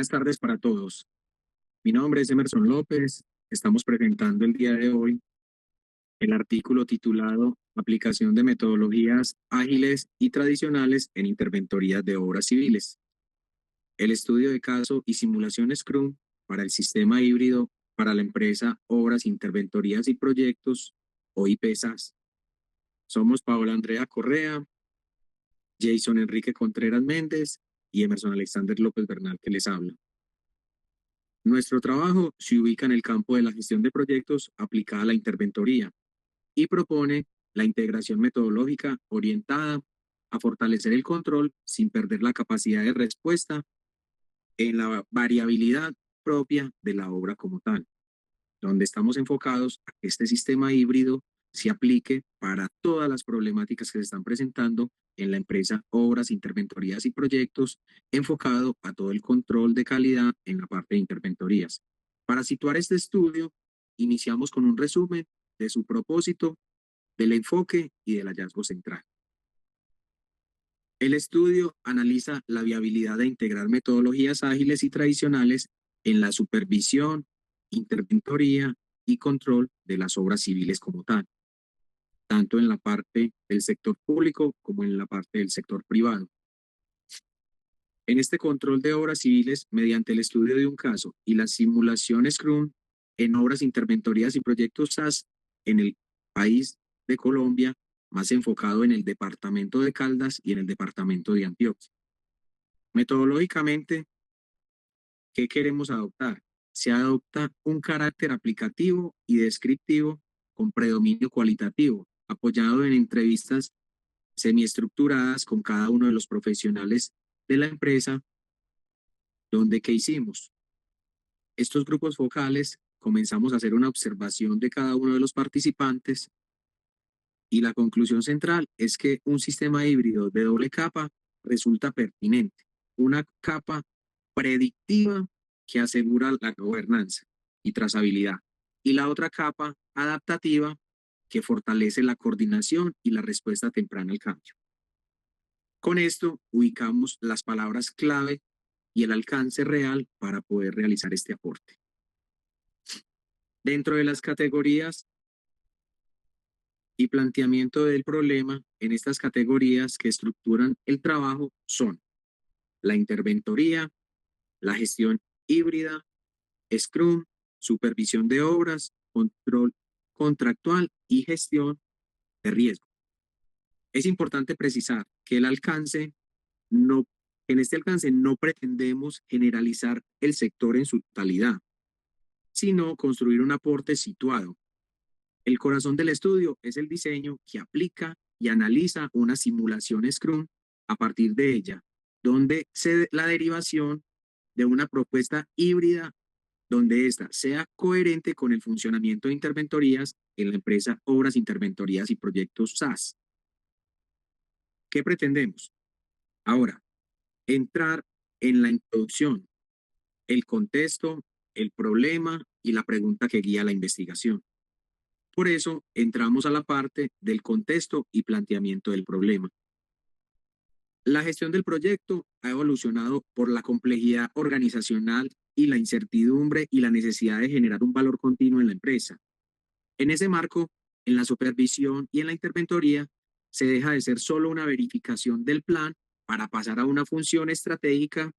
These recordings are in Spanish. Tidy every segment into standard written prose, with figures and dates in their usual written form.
Buenas tardes para todos. Mi nombre es Emerson López. Estamos presentando el día de hoy el artículo titulado Aplicación de metodologías ágiles y tradicionales en interventorías de obras civiles. El estudio de caso y simulación Scrum para el sistema híbrido para la empresa Obras, Interventorías y Proyectos, o IPSAS. Somos Paola Andrea Correa, Jason Enrique Contreras Méndez y Emerson Alexander López Bernal, que les habla. Nuestro trabajo se ubica en el campo de la gestión de proyectos aplicada a la interventoría y propone la integración metodológica orientada a fortalecer el control sin perder la capacidad de respuesta en la variabilidad propia de la obra como tal, donde estamos enfocados a que este sistema híbrido se aplique para todas las problemáticas que se están presentando en la empresa Obras, Interventorías y Proyectos, enfocado a todo el control de calidad en la parte de interventorías. Para situar este estudio, iniciamos con un resumen de su propósito, del enfoque y del hallazgo central. El estudio analiza la viabilidad de integrar metodologías ágiles y tradicionales en la supervisión, interventoría y control de las obras civiles como tal, tanto en la parte del sector público como en la parte del sector privado. En este control de obras civiles, mediante el estudio de un caso y la simulación Scrum en obras, interventorías y proyectos SAS en el país de Colombia, más enfocado en el departamento de Caldas y en el departamento de Antioquia. Metodológicamente, ¿qué queremos adoptar? Se adopta un carácter aplicativo y descriptivo con predominio cualitativo, apoyado en entrevistas semiestructuradas con cada uno de los profesionales de la empresa, donde ¿qué hicimos? Estos grupos focales comenzamos a hacer una observación de cada uno de los participantes y la conclusión central es que un sistema híbrido de doble capa resulta pertinente, una capa predictiva que asegura la gobernanza y trazabilidad, y la otra capa adaptativa que fortalece la coordinación y la respuesta temprana al cambio. Con esto ubicamos las palabras clave y el alcance real para poder realizar este aporte. Dentro de las categorías y planteamiento del problema, en estas categorías que estructuran el trabajo son la interventoría, la gestión híbrida, Scrum, supervisión de obras, control contractual y gestión de riesgo. Es importante precisar que en este alcance no pretendemos generalizar el sector en su totalidad, sino construir un aporte situado. El corazón del estudio es el diseño que aplica y analiza una simulación Scrum a partir de ella, donde se la derivación de una propuesta híbrida donde ésta sea coherente con el funcionamiento de interventorías en la empresa Obras, Interventorías y Proyectos SAS. ¿Qué pretendemos? Ahora, entrar en la introducción, el contexto, el problema y la pregunta que guía la investigación. Por eso, entramos a la parte del contexto y planteamiento del problema. La gestión del proyecto ha evolucionado por la complejidad organizacional y la incertidumbre y la necesidad de generar un valor continuo en la empresa. En ese marco, en la supervisión y en la interventoría, se deja de ser solo una verificación del plan para pasar a una función estratégica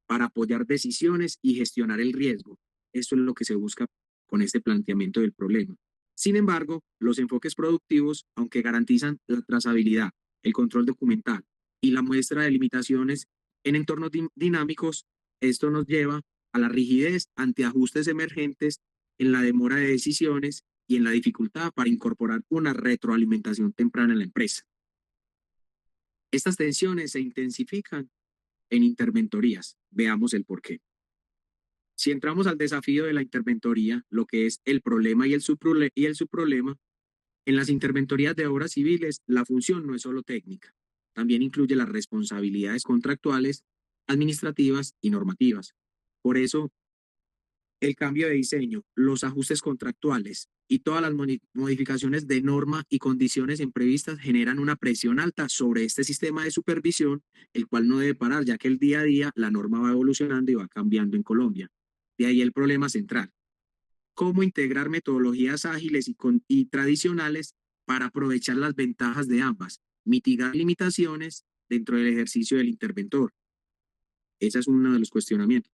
para apoyar decisiones y gestionar el riesgo. Esto es lo que se busca con este planteamiento del problema. Sin embargo, los enfoques productivos, aunque garantizan la trazabilidad, el control documental y la muestra de limitaciones en entornos dinámicos, esto nos lleva a la rigidez ante ajustes emergentes en la demora de decisiones y en la dificultad para incorporar una retroalimentación temprana en la empresa. Estas tensiones se intensifican en interventorías. Veamos el porqué. Si entramos al desafío de la interventoría, lo que es el problema y el subproblema, en las interventorías de obras civiles, la función no es solo técnica, también incluye las responsabilidades contractuales, administrativas y normativas. Por eso, El cambio de diseño, los ajustes contractuales y todas las modificaciones de norma y condiciones imprevistas generan una presión alta sobre este sistema de supervisión, el cual no debe parar, ya que el día a día la norma va evolucionando y va cambiando en Colombia. De ahí el problema central. ¿Cómo integrar metodologías ágiles y tradicionales para aprovechar las ventajas de ambas, mitigar limitaciones dentro del ejercicio del interventor? Ese es uno de los cuestionamientos.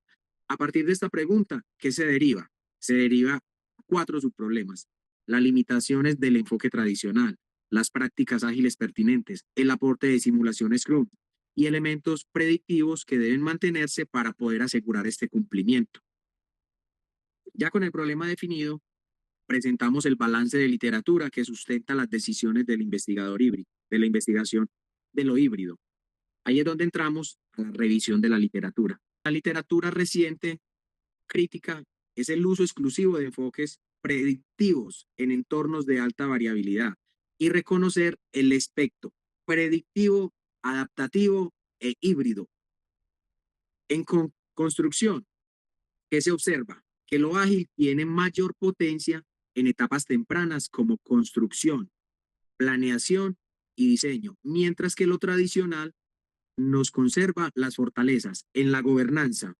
A partir de esta pregunta, ¿qué se deriva? Se deriva cuatro subproblemas. Las limitaciones del enfoque tradicional, las prácticas ágiles pertinentes, el aporte de simulación Scrum y elementos predictivos que deben mantenerse para poder asegurar este cumplimiento. Ya con el problema definido, presentamos el balance de literatura que sustenta las decisiones del investigador híbrido, de la investigación de lo híbrido. Ahí es donde entramos a la revisión de la literatura. La literatura reciente crítica es el uso exclusivo de enfoques predictivos en entornos de alta variabilidad y reconocer el espectro predictivo, adaptativo e híbrido. En construcción, ¿qué se observa? Que lo ágil tiene mayor potencia en etapas tempranas como construcción, planeación y diseño, mientras que lo tradicional nos conserva las fortalezas en la gobernanza,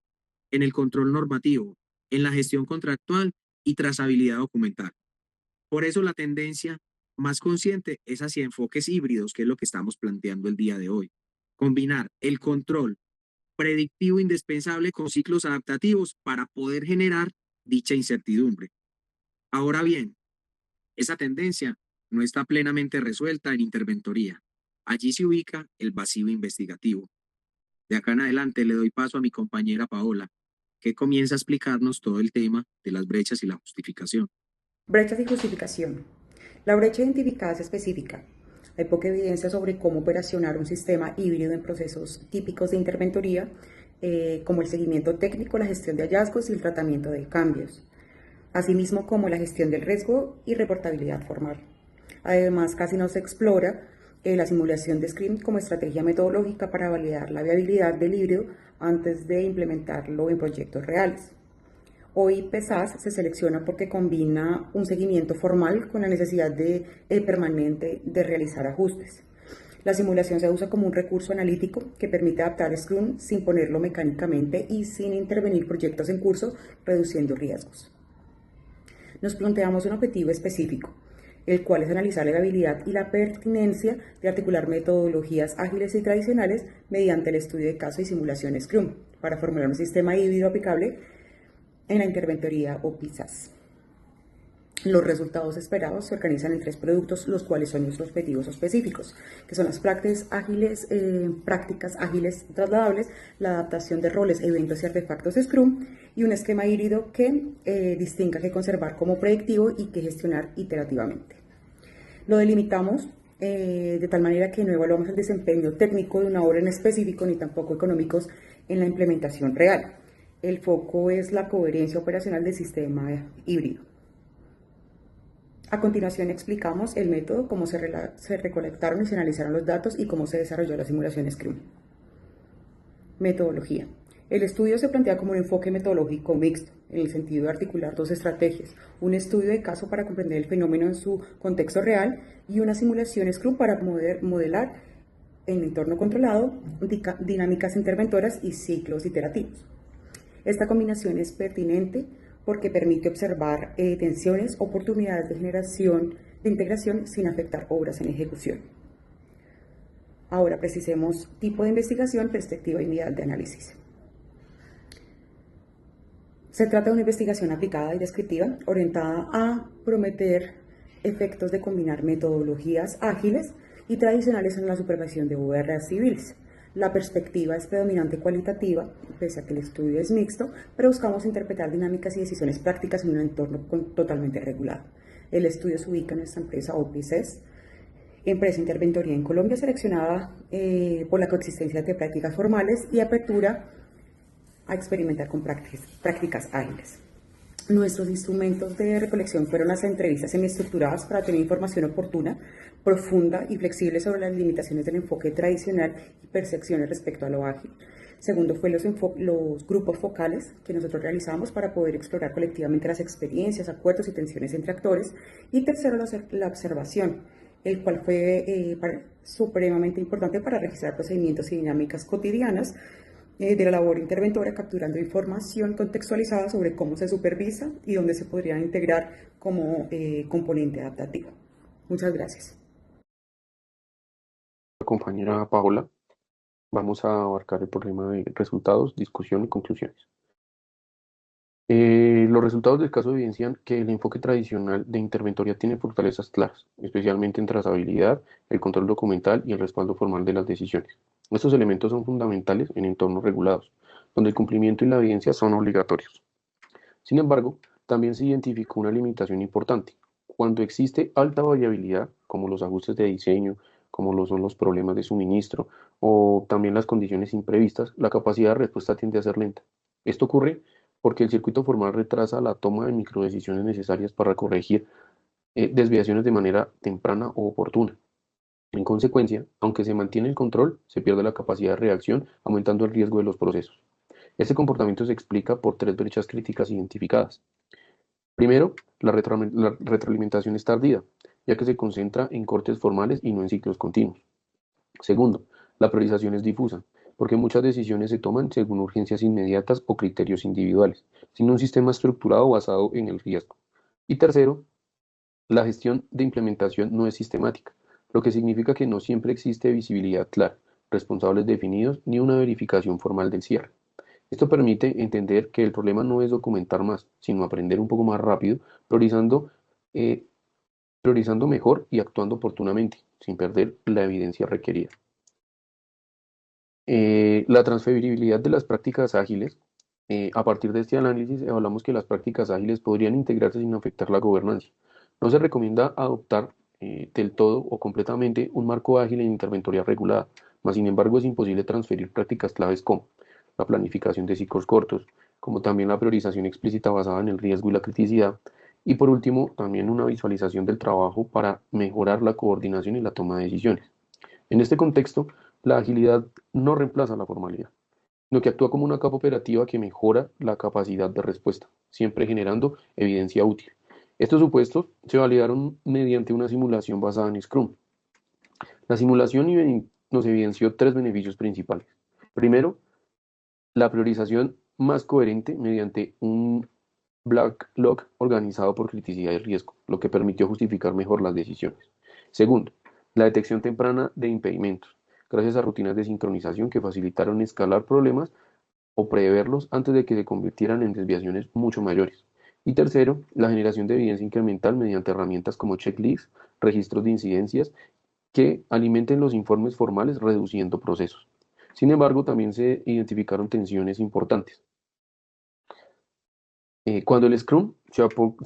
en el control normativo, en la gestión contractual y trazabilidad documental. Por eso la tendencia más consciente es hacia enfoques híbridos, que es lo que estamos planteando el día de hoy. Combinar el control predictivo indispensable con ciclos adaptativos para poder generar dicha incertidumbre. Ahora bien, esa tendencia no está plenamente resuelta en interventoría. Allí se ubica el vacío investigativo. De acá en adelante le doy paso a mi compañera Paola, que comienza a explicarnos todo el tema de las brechas y la justificación. Brechas y justificación. La brecha identificada es específica. Hay poca evidencia sobre cómo operacionar un sistema híbrido en procesos típicos de interventoría, como el seguimiento técnico, la gestión de hallazgos y el tratamiento de cambios, asimismo como la gestión del riesgo y reportabilidad formal. Además, casi no se explora la simulación de Scrum como estrategia metodológica para validar la viabilidad del híbrido antes de implementarlo en proyectos reales. Hoy PESAS se selecciona porque combina un seguimiento formal con la necesidad permanente de realizar ajustes. La simulación se usa como un recurso analítico que permite adaptar Scrum sin ponerlo mecánicamente y sin intervenir proyectos en curso, reduciendo riesgos. Nos planteamos un objetivo específico, el cual es analizar la viabilidad y la pertinencia de articular metodologías ágiles y tradicionales mediante el estudio de caso y simulación Scrum, para formular un sistema híbrido aplicable en la interventoría o PISAS. Los resultados esperados se organizan en 3 productos, los cuales son nuestros objetivos específicos, que son las prácticas ágiles trasladables, la adaptación de roles, eventos y artefactos Scrum, y un esquema híbrido que distinga que conservar como predictivo y que gestionar iterativamente. Lo delimitamos de tal manera que no evaluamos el desempeño técnico de una obra en específico ni tampoco económicos en la implementación real. El foco es la coherencia operacional del sistema híbrido. A continuación explicamos el método, cómo se recolectaron y se analizaron los datos y cómo se desarrolló la simulación Scrum. Metodología. El estudio se plantea como un enfoque metodológico mixto, en el sentido de articular 2 estrategias: un estudio de caso para comprender el fenómeno en su contexto real y una simulación Scrum para modelar en entorno controlado dinámicas interventoras y ciclos iterativos. Esta combinación es pertinente porque permite observar tensiones, oportunidades de integración sin afectar obras en ejecución. Ahora precisemos tipo de investigación, perspectiva y unidad de análisis. Se trata de una investigación aplicada y descriptiva orientada a prometer efectos de combinar metodologías ágiles y tradicionales en la supervisión de ORs civiles. La perspectiva es predominante cualitativa, pese a que el estudio es mixto, pero buscamos interpretar dinámicas y decisiones prácticas en un entorno totalmente regulado. El estudio se ubica en nuestra empresa OPICES, empresa interventoría en Colombia, seleccionada por la coexistencia de prácticas formales y apertura a experimentar con prácticas ágiles. Nuestros instrumentos de recolección fueron las entrevistas semiestructuradas para tener información oportuna, profunda y flexible sobre las limitaciones del enfoque tradicional y percepciones respecto a lo ágil. Segundo fue los grupos focales que nosotros realizamos para poder explorar colectivamente las experiencias, acuerdos y tensiones entre actores. Y tercero, la observación, el cual fue supremamente importante para registrar procedimientos y dinámicas cotidianas de la labor interventora, capturando información contextualizada sobre cómo se supervisa y dónde se podrían integrar como componente adaptativo. Muchas gracias. Compañera Paola, vamos a abarcar el problema de resultados, discusión y conclusiones. Los resultados del caso evidencian que el enfoque tradicional de interventoría tiene fortalezas claras, especialmente en trazabilidad, el control documental y el respaldo formal de las decisiones. Estos elementos son fundamentales en entornos regulados, donde el cumplimiento y la evidencia son obligatorios. Sin embargo, también se identificó una limitación importante. Cuando existe alta variabilidad, como los ajustes de diseño, como lo son los problemas de suministro o también las condiciones imprevistas, la capacidad de respuesta tiende a ser lenta. Esto ocurre porque el circuito formal retrasa la toma de microdecisiones necesarias para corregir desviaciones de manera temprana o oportuna. En consecuencia, aunque se mantiene el control, se pierde la capacidad de reacción, aumentando el riesgo de los procesos. Este comportamiento se explica por tres brechas críticas identificadas. Primero, la retroalimentación es tardía, ya que se concentra en cortes formales y no en ciclos continuos. Segundo, la priorización es difusa, porque muchas decisiones se toman según urgencias inmediatas o criterios individuales, sin un sistema estructurado basado en el riesgo. Y tercero, la gestión de implementación no es sistemática, lo que significa que no siempre existe visibilidad clara, responsables definidos ni una verificación formal del cierre. Esto permite entender que el problema no es documentar más, sino aprender un poco más rápido, priorizando, eh, priorizando mejor y actuando oportunamente, sin perder la evidencia requerida. La transferibilidad de las prácticas ágiles. A partir de este análisis, hablamos que las prácticas ágiles podrían integrarse sin afectar la gobernanza. No se recomienda adoptar del todo o completamente un marco ágil en interventoría regulada, mas sin embargo es imposible transferir prácticas claves como la planificación de ciclos cortos, como también la priorización explícita basada en el riesgo y la criticidad, y por último, también una visualización del trabajo para mejorar la coordinación y la toma de decisiones. En este contexto, la agilidad no reemplaza la formalidad, sino que actúa como una capa operativa que mejora la capacidad de respuesta, siempre generando evidencia útil. Estos supuestos se validaron mediante una simulación basada en Scrum. La simulación nos evidenció tres beneficios principales. Primero, la priorización más coherente mediante un backlog organizado por criticidad y riesgo, lo que permitió justificar mejor las decisiones. Segundo, la detección temprana de impedimentos, gracias a rutinas de sincronización que facilitaron escalar problemas o preverlos antes de que se convirtieran en desviaciones mucho mayores. Y tercero, la generación de evidencia incremental mediante herramientas como checklists, registros de incidencias que alimenten los informes formales reduciendo procesos. Sin embargo, también se identificaron tensiones importantes. Cuando el Scrum se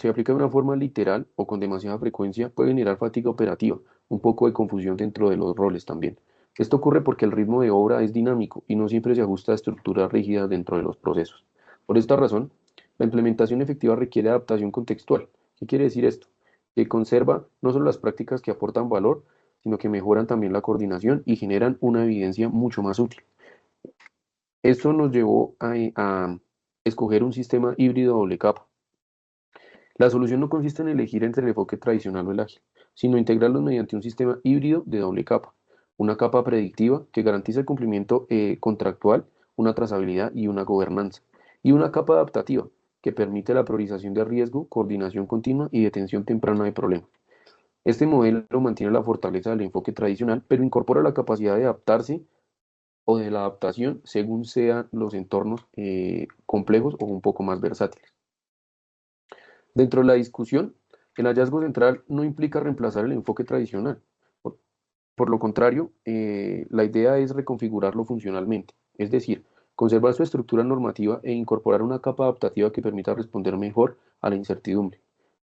aplica de una forma literal o con demasiada frecuencia, puede generar fatiga operativa, un poco de confusión dentro de los roles también. Esto ocurre porque el ritmo de obra es dinámico y no siempre se ajusta a estructuras rígidas dentro de los procesos. Por esta razón, la implementación efectiva requiere adaptación contextual. ¿Qué quiere decir esto? Que conserva no solo las prácticas que aportan valor, sino que mejoran también la coordinación y generan una evidencia mucho más útil. Esto nos llevó a escoger un sistema híbrido doble capa. La solución no consiste en elegir entre el enfoque tradicional o el ágil, sino integrarlos mediante un sistema híbrido de doble capa. Una capa predictiva que garantiza el cumplimiento contractual, una trazabilidad y una gobernanza. Y una capa adaptativa que permite la priorización de riesgo, coordinación continua y detención temprana de problemas. Este modelo mantiene la fortaleza del enfoque tradicional, pero incorpora la capacidad de adaptarse o de la adaptación según sean los entornos complejos o un poco más versátiles. Dentro de la discusión, el hallazgo central no implica reemplazar el enfoque tradicional. Por lo contrario, la idea es reconfigurarlo funcionalmente, es decir, conservar su estructura normativa e incorporar una capa adaptativa que permita responder mejor a la incertidumbre.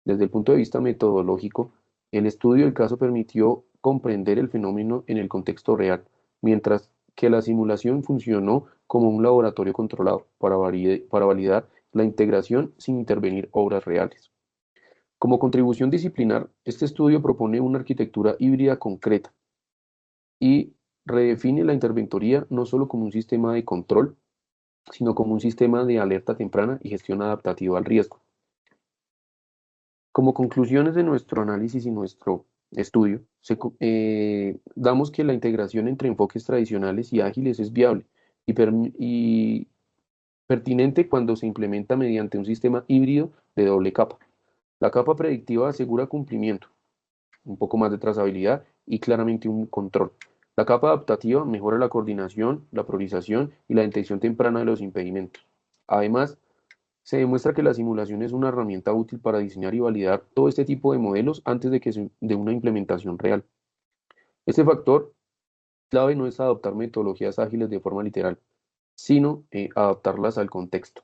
Desde el punto de vista metodológico, el estudio del caso permitió comprender el fenómeno en el contexto real, mientras que la simulación funcionó como un laboratorio controlado para validar la integración sin intervenir obras reales. Como contribución disciplinar, este estudio propone una arquitectura híbrida concreta y redefine la interventoría no solo como un sistema de control, sino como un sistema de alerta temprana y gestión adaptativa al riesgo. Como conclusiones de nuestro análisis y nuestro estudio, damos que la integración entre enfoques tradicionales y ágiles es viable y pertinente cuando se implementa mediante un sistema híbrido de doble capa. La capa predictiva asegura cumplimiento, un poco más de trazabilidad y claramente un control. La capa adaptativa mejora la coordinación, la priorización y la detección temprana de los impedimentos. Además, se demuestra que la simulación es una herramienta útil para diseñar y validar todo este tipo de modelos antes de una implementación real. Este factor clave no es adoptar metodologías ágiles de forma literal, sino adaptarlas al contexto.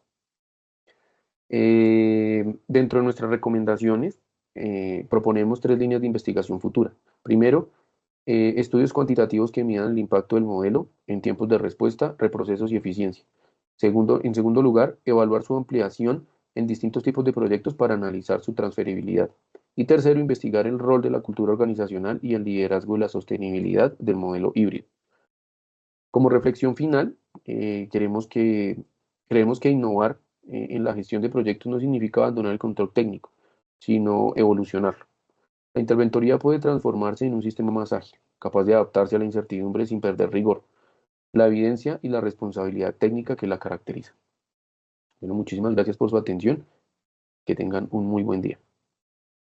Dentro de nuestras recomendaciones, proponemos tres líneas de investigación futura. Primero, estudios cuantitativos que midan el impacto del modelo en tiempos de respuesta, reprocesos y eficiencia. En segundo lugar, evaluar su ampliación en distintos tipos de proyectos para analizar su transferibilidad. Y tercero, investigar el rol de la cultura organizacional y el liderazgo de la sostenibilidad del modelo híbrido. Como reflexión final, creemos que innovar en la gestión de proyectos no significa abandonar el control técnico, sino evolucionarlo. La interventoría puede transformarse en un sistema más ágil, capaz de adaptarse a la incertidumbre sin perder rigor, la evidencia y la responsabilidad técnica que la caracteriza. Bueno, muchísimas gracias por su atención. Que tengan un muy buen día.